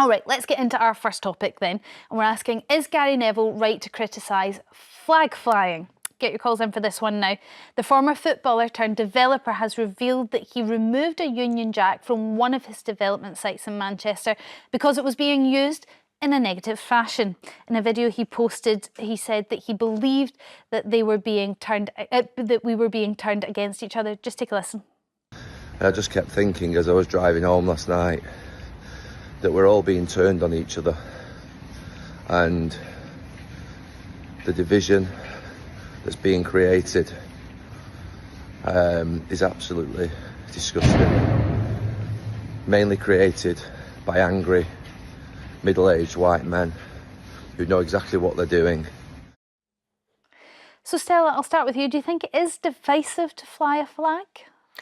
All right, let's get into our first topic then. And we're asking, is Gary Neville right to criticise flag flying? Get your calls in for this one now. The former footballer turned developer has revealed that he removed a Union Jack from one of his development sites in Manchester because it was being used in a negative fashion. In a video he posted, he said that he believed that we were being turned against each other. Just take a listen. I just kept thinking as I was driving home last night that we're all being turned on each other, and the division that's being created is absolutely disgusting. Mainly created by angry, middle-aged white men who know exactly what they're doing. So Stella, I'll start with you. Do you think it is divisive to fly a flag?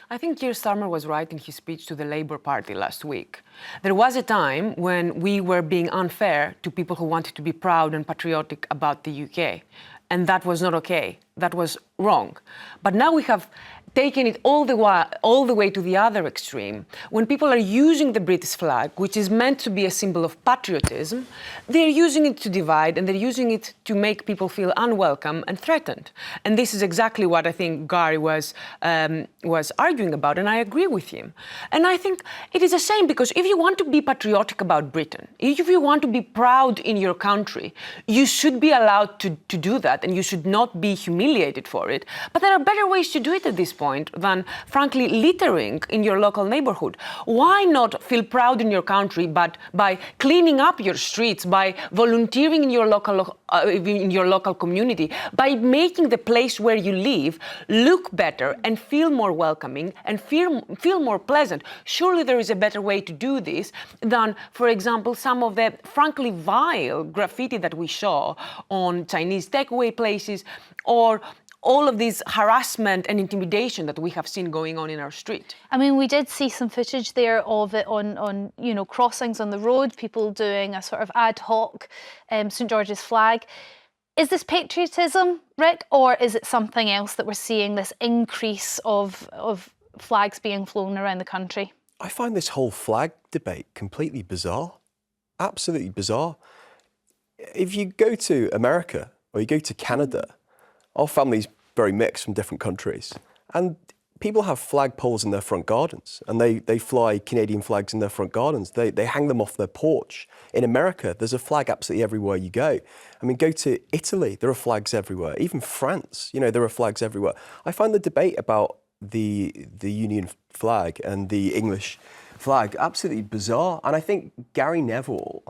I think Keir Starmer was right in his speech to the Labour Party last week. There was a time when we were being unfair to people who wanted to be proud and patriotic about the UK. And that was not okay. That was wrong. But now we have taken it all the way to the other extreme. When people are using the British flag, which is meant to be a symbol of patriotism, they're using it to divide, and they're using it to make people feel unwelcome and threatened. And this is exactly what I think Gary was arguing about, and I agree with him. And I think it is a shame, because if you want to be patriotic about Britain, if you want to be proud in your country, you should be allowed to do that, and you should not be humiliated for it. But there are better ways to do it at this point than, frankly, littering in your local neighborhood. Why not feel proud in your country, but by cleaning up your streets, by volunteering in your local community, by making the place where you live look better and feel more welcoming and feel more pleasant? Surely there is a better way to do this than, for example, some of the frankly vile graffiti that we saw on Chinese takeaway places, or all of this harassment and intimidation that we have seen going on in our street. I mean, we did see some footage there of it on crossings on the road, people doing a sort of ad hoc St George's flag. Is this patriotism, Rick, or is it something else that we're seeing, this increase of flags being flown around the country? I find this whole flag debate completely bizarre, absolutely bizarre. If you go to America or you go to Canada, our family's very mixed from different countries, and people have flag poles in their front gardens, and they fly Canadian flags in their front gardens. They hang them off their porch. In America, there's a flag absolutely everywhere you go. I mean, go to Italy, there are flags everywhere. Even France, there are flags everywhere. I find the debate about the Union flag and the English flag absolutely bizarre. And I think Gary Neville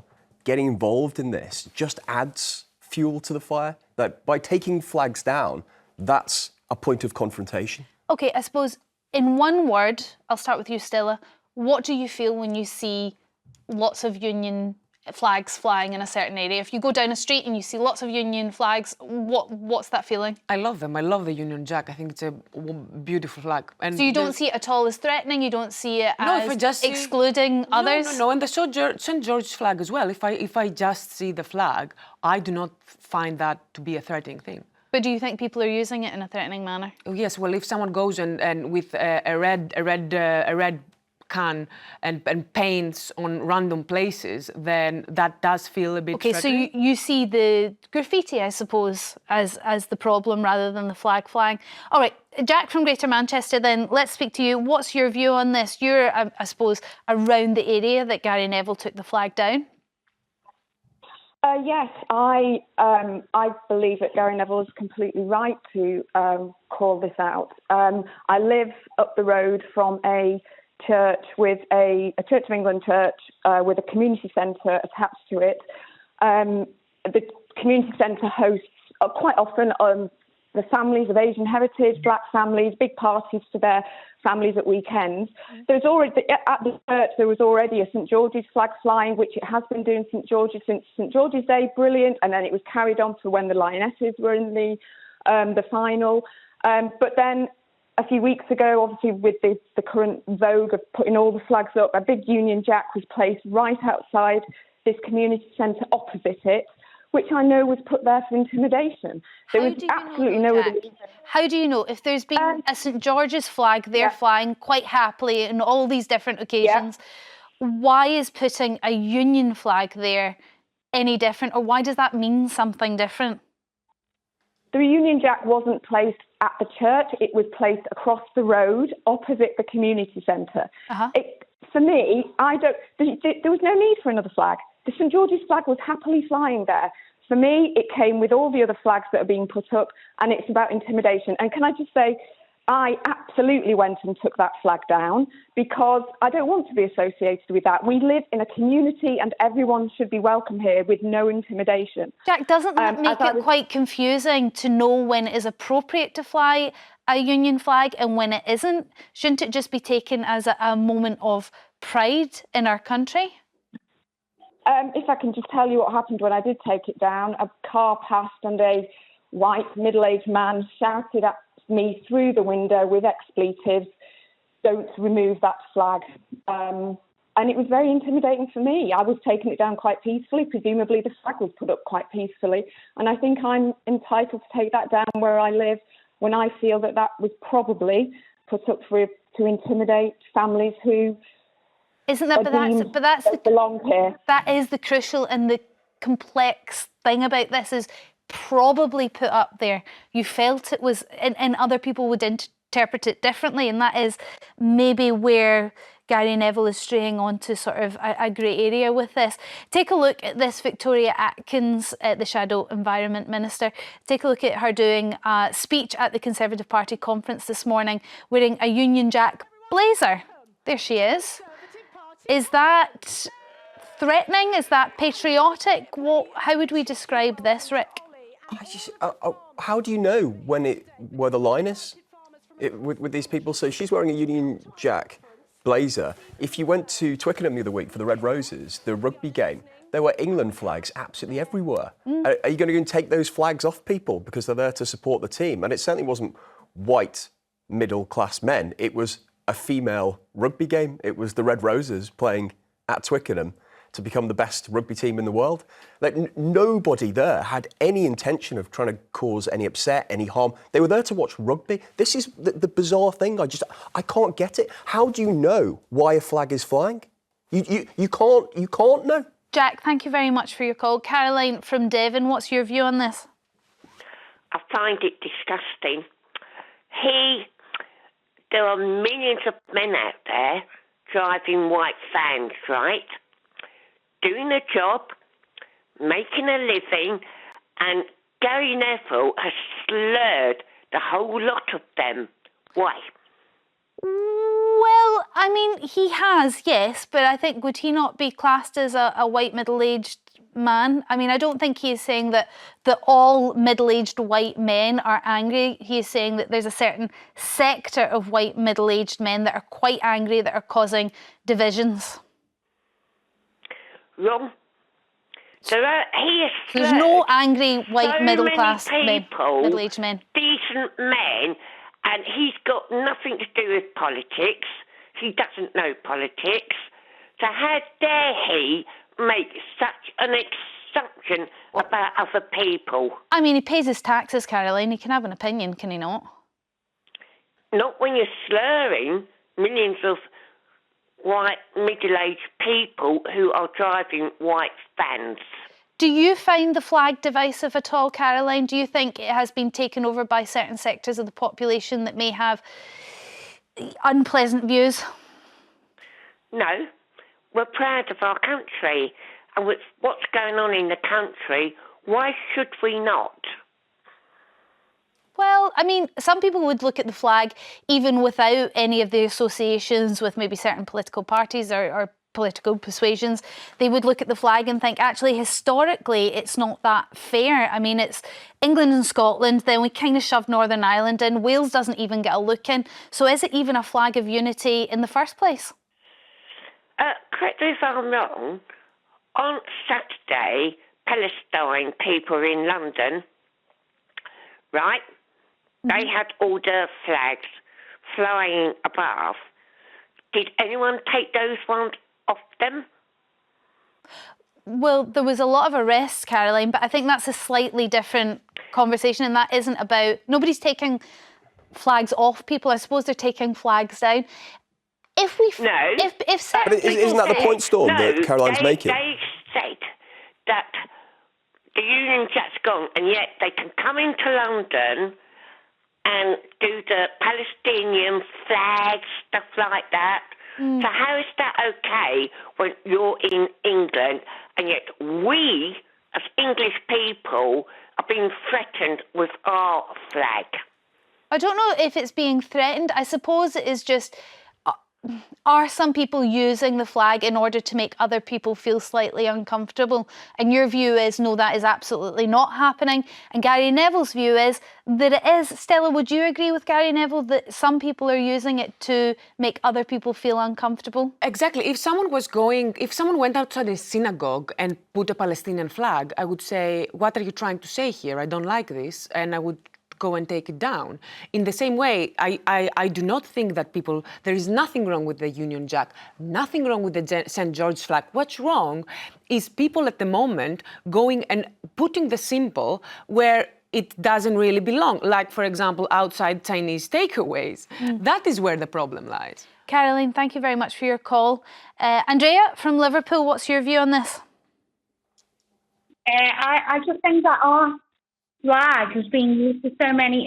getting involved in this just adds fuel to the fire. That by taking flags down, that's a point of confrontation. Okay, I suppose in one word, I'll start with you, Stella. What do you feel when you see lots of Union flags flying in a certain area? If you go down a street and you see lots of Union flags, what's that feeling? I love them. I love the Union Jack. I think it's a beautiful flag. And so you don't see it at all as threatening? You don't see it as excluding others? No. And the St George's flag as well. If I just see the flag, I do not find that to be a threatening thing. But do you think people are using it in a threatening manner? Yes. Well, if someone goes and with a red can and paints on random places, then that does feel a bit threatening. So you see the graffiti, I suppose, as the problem rather than the flag flying. All right, Jack from Greater Manchester, then let's speak to you. What's your view on this? You're, I suppose, around the area that Gary Neville took the flag down. Yes, I believe that Gary Neville is completely right to call this out. I live up the road from a church with a Church of England church with a community centre attached to it. The community centre hosts quite often the families of Asian heritage, black families, big parties to their families at weekends. There's already, at the church, there was already a St George's flag flying, which it has been doing St George's since St George's Day, brilliant, and then it was carried on to when the Lionesses were in the final. But then a few weeks ago, obviously with the current vogue of putting all the flags up, a big Union Jack was placed right outside this community centre opposite it, which I know was put there for intimidation. There was absolutely no other reason. How do you know? If there's been a St George's flag there flying quite happily on all these different occasions, why is putting a Union flag there any different, or why does that mean something different? The Union Jack wasn't placed at the church. It was placed across the road opposite the community centre. For me, there was no need for another flag. The St George's flag was happily flying there. For me, it came with all the other flags that are being put up, and it's about intimidation. And can I just say, I absolutely went and took that flag down because I don't want to be associated with that. We live in a community and everyone should be welcome here with no intimidation. Jack, doesn't that make it quite confusing to know when it is appropriate to fly a Union flag and when it isn't? Shouldn't it just be taken as a moment of pride in our country? If I can just tell you what happened when I did take it down, a car passed and a white middle-aged man shouted at me through the window with expletives, "Don't remove that flag." And it was very intimidating for me. I was taking it down quite peacefully. Presumably the flag was put up quite peacefully. And I think I'm entitled to take that down where I live when I feel that that was probably put up to intimidate families who isn't that, but that's the, belong here. That is the crucial and the complex thing about this, is probably put up there. You felt it was, and other people would interpret it differently, and that is maybe where Gary Neville is straying onto sort of a grey area with this. Take a look at this Victoria Atkins, the Shadow Environment Minister. Take a look at her doing a speech at the Conservative Party conference this morning, wearing a Union Jack blazer. There she is. Is that threatening? Is that patriotic? How would we describe this, Rick? How do you know where the line is with these people? So she's wearing a Union Jack blazer. If you went to Twickenham the other week for the Red Roses, the rugby game, there were England flags absolutely everywhere. Are you going to go and take those flags off people because they're there to support the team? And it certainly wasn't white middle-class men. It was a female rugby game. It was the Red Roses playing at Twickenham to become the best rugby team in the world. Like, nobody there had any intention of trying to cause any upset, any harm. They were there to watch rugby. This is the bizarre thing. I can't get it. How do you know why a flag is flying? You can't know. Jack, thank you very much for your call. Caroline from Devon, what's your view on this? I find it disgusting. There are millions of men out there driving white vans, right? Doing a job, making a living, and Gary Neville has slurred the whole lot of them. Why? Well, I mean, he has, yes, but I think, would he not be classed as a white middle-aged man? I mean, I don't think he is saying that all middle-aged white men are angry. He is saying that there's a certain sector of white middle-aged men that are quite angry, that are causing divisions. Wrong. There's no angry white middle-class men, middle-aged men. Decent men, and he's got nothing to do with politics. He doesn't know politics. So how dare he make such an assumption about other people? I mean, he pays his taxes, Caroline. He can have an opinion, can he not? Not when you're slurring millions of white middle-aged people who are driving white vans. Do you find the flag divisive at all, Caroline? Do you think it has been taken over by certain sectors of the population that may have unpleasant views? No. We're proud of our country. And with what's going on in the country, why should we not? Well, I mean, some people would look at the flag even without any of the associations with maybe certain political parties or political persuasions. They would look at the flag and think, actually, historically, it's not that fair. I mean, it's England and Scotland, then we kind of shoved Northern Ireland in. Wales doesn't even get a look in. So is it even a flag of unity in the first place? Correct me if I'm wrong. On Saturday, Palestine people in London, right? They had all their flags flying above. Did anyone take those ones off them? Well, there was a lot of arrests, Caroline, but I think that's a slightly different conversation, and that isn't about... Nobody's taking flags off people. I suppose they're taking flags down. If we, No. if certain But isn't that the point, Storm, that Caroline's making? They said that the Union Jack's gone, and yet they can come into London and do the Palestinian flag, stuff like that. So how is that okay when you're in England, and yet we, as English people, are being threatened with our flag? I don't know if it's being threatened. I suppose it is just, are some people using the flag in order to make other people feel slightly uncomfortable? And your view is, no, that is absolutely not happening. And Gary Neville's view is that it is. Stella, would you agree with Gary Neville that some people are using it to make other people feel uncomfortable? Exactly. If someone went outside a synagogue and put a Palestinian flag, I would say, what are you trying to say here? I don't like this. And I would go and take it down. In the same way, I do not think that there is nothing wrong with the Union Jack, nothing wrong with the St. George flag. What's wrong is people at the moment going and putting the symbol where it doesn't really belong, like, for example, outside Chinese takeaways. That is where the problem lies. Caroline, thank you very much for your call. Andrea from Liverpool, what's your view on this? I just think that our flag has been used for so many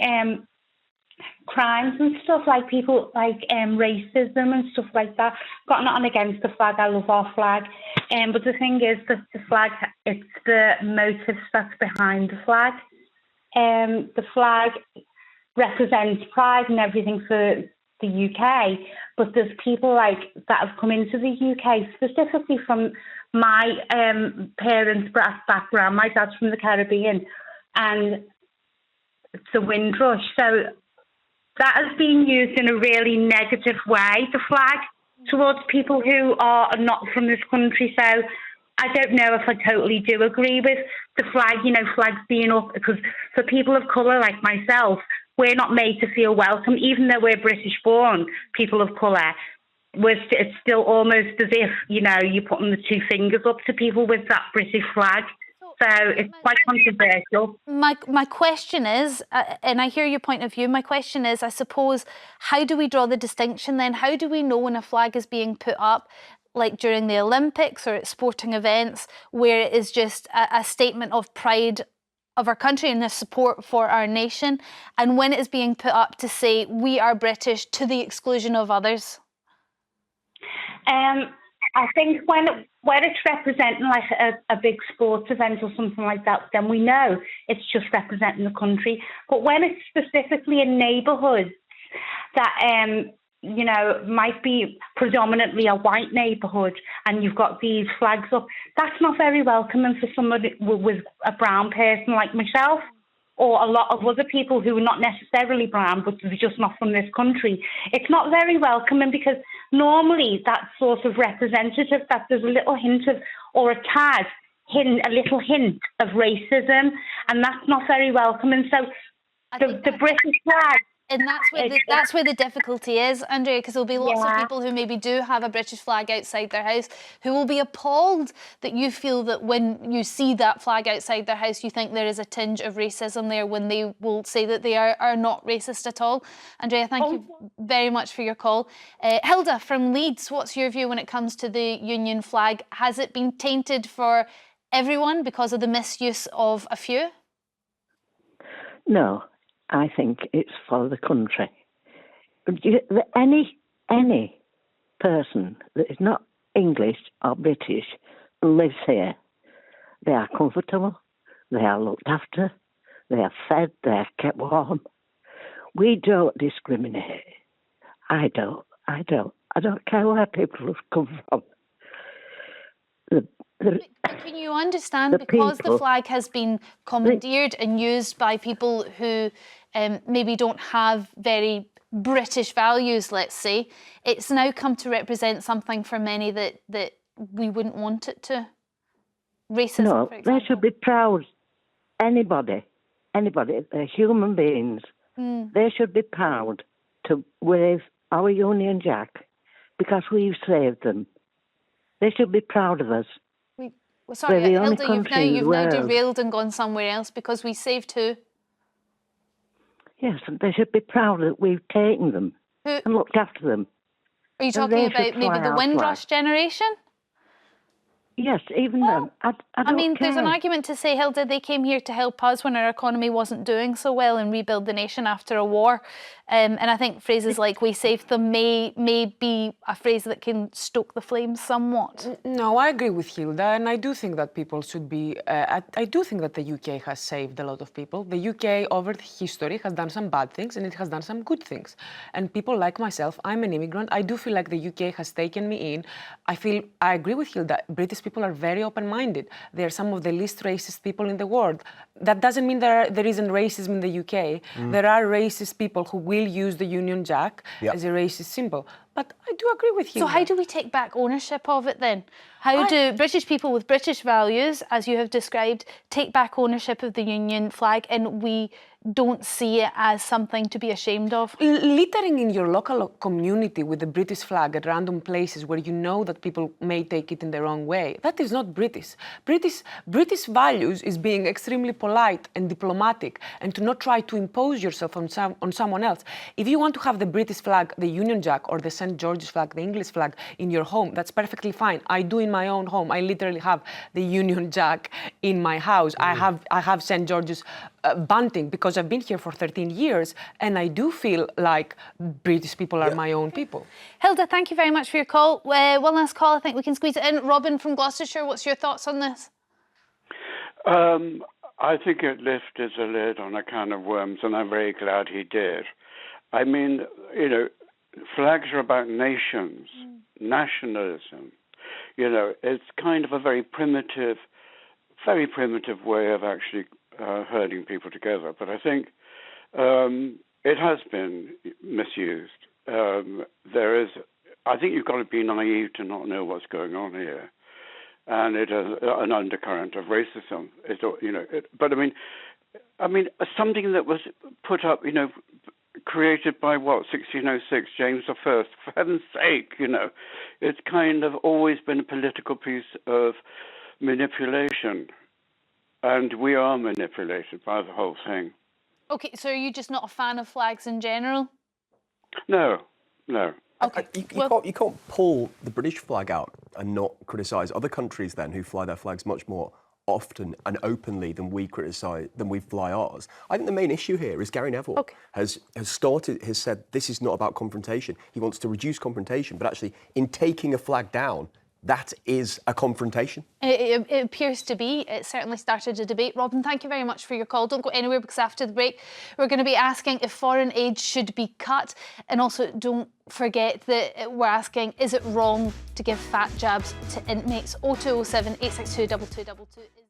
crimes and stuff, like people like racism and stuff like that. Got nothing against the flag. I love our flag. But the thing is that the flag, it's the motives that's behind the flag. The flag represents pride and everything for the UK, but there's people like that have come into the UK specifically from my parents' background. My dad's from the Caribbean, and it's a Windrush. So that has been used in a really negative way, the flag, towards people who are not from this country. So I don't know if I totally do agree with the flag, flags being up, because for people of colour like myself, we're not made to feel welcome, even though we're British born, people of colour. It's still almost as if, you're putting the two fingers up to people with that British flag. So it's quite controversial. My question is, and I hear your point of view, my question is, I suppose, how do we draw the distinction then? How do we know when a flag is being put up, like during the Olympics or at sporting events, where it is just a statement of pride of our country and the support for our nation, and when it is being put up to say we are British to the exclusion of others? I think when it's representing like a big sports event or something like that, then we know it's just representing the country. But when it's specifically in neighbourhoods that might be predominantly a white neighbourhood, and you've got these flags up, that's not very welcoming for somebody with a brown person like myself, or a lot of other people who are not necessarily brown, but they're just not from this country. It's not very welcoming, because normally that's sort of representative, that there's a little hint of, or a little hint of racism, and that's not very welcoming. So the British flag. And that's where the difficulty is, Andrea, because there'll be lots of people who maybe do have a British flag outside their house who will be appalled that you feel that when you see that flag outside their house, you think there is a tinge of racism there, when they will say that they are not racist at all. Andrea, thank you very much for your call. Hilda from Leeds, what's your view when it comes to the Union flag? Has it been tainted for everyone because of the misuse of a few? No. I think it's for the country. Any person that is not English or British and lives here, they are comfortable, they are looked after, they are fed, they are kept warm. We don't discriminate. I don't care where people have come from. But can you understand, because the flag has been commandeered and used by people who maybe don't have very British values, let's say, it's now come to represent something for many that we wouldn't want it to? Racism, no, for example. They should be proud. Anybody, they're human beings. They should be proud to wave our Union Jack because we've saved them. They should be proud of us. Well, sorry, Hilda, you've now world. derailed and gone somewhere else, because we saved who? Yes, they should be proud that we've taken them and looked after them. Are you And talking they should about maybe fly the our Windrush generation? Yes, even them. I I don't mean, there's an care. argument to say, Hilda, they came here to help us when our economy wasn't doing so well and rebuild the nation after a war. And I think phrases like "we saved them" may be a phrase that can stoke the flames somewhat. No, I agree with Hilda, and I do think that people should be. I do think that the UK has saved a lot of people. The UK, over history, has done some bad things, and it has done some good things. And people like myself, I'm an immigrant. I do feel like the UK has taken me in. I agree with Hilda. British people are very open-minded. They are some of the least racist people in the world. That doesn't mean there isn't racism in the UK. There are racist people who will use the Union Jack as a racist symbol. But I do agree with Hilda. So how do we take back ownership of it then? How do British people with British values, as you have described, take back ownership of the Union flag and we don't see it as something to be ashamed of? Littering in your local community with the British flag at random places where you know that people may take it in the wrong way, that is not British. British values is being extremely polite and diplomatic and to not try to impose yourself on someone else. If you want to have the British flag, the Union Jack, or the St. George's flag, the English flag, in your home, that's perfectly fine. I do in my own home. I literally have the Union Jack in my house. I have St. George's bunting because I've been here for 13 years and I do feel like British people are my own people. Hilda, thank you very much for your call. One last call, I think we can squeeze it in. Robin from Gloucestershire, what's your thoughts on this? I think it lifted the lid on a can of worms, and I'm very glad he did. I mean, you know, flags are about nations, nationalism. You know, it's kind of a very primitive way of actually herding people together. But I think it has been misused. I think you've got to be naive to not know what's going on here. And it has an undercurrent of racism. But I mean, something that was put up, created by 1606, James I. For heaven's sake, it's kind of always been a political piece of manipulation, and we are manipulated by the whole thing. Okay, so are you just not a fan of flags in general? No. Okay. You can't pull the British flag out and not criticise other countries then who fly their flags much more often and openly than we fly ours. I think the main issue here is Gary Neville has said this is not about confrontation. He wants to reduce confrontation, but actually in taking a flag down, that is a confrontation. It appears to be. It certainly started a debate. Robin, thank you very much for your call. Don't go anywhere because after the break, we're going to be asking if foreign aid should be cut. And also don't forget that we're asking, is it wrong to give fat jabs to inmates? 0207 862 2222.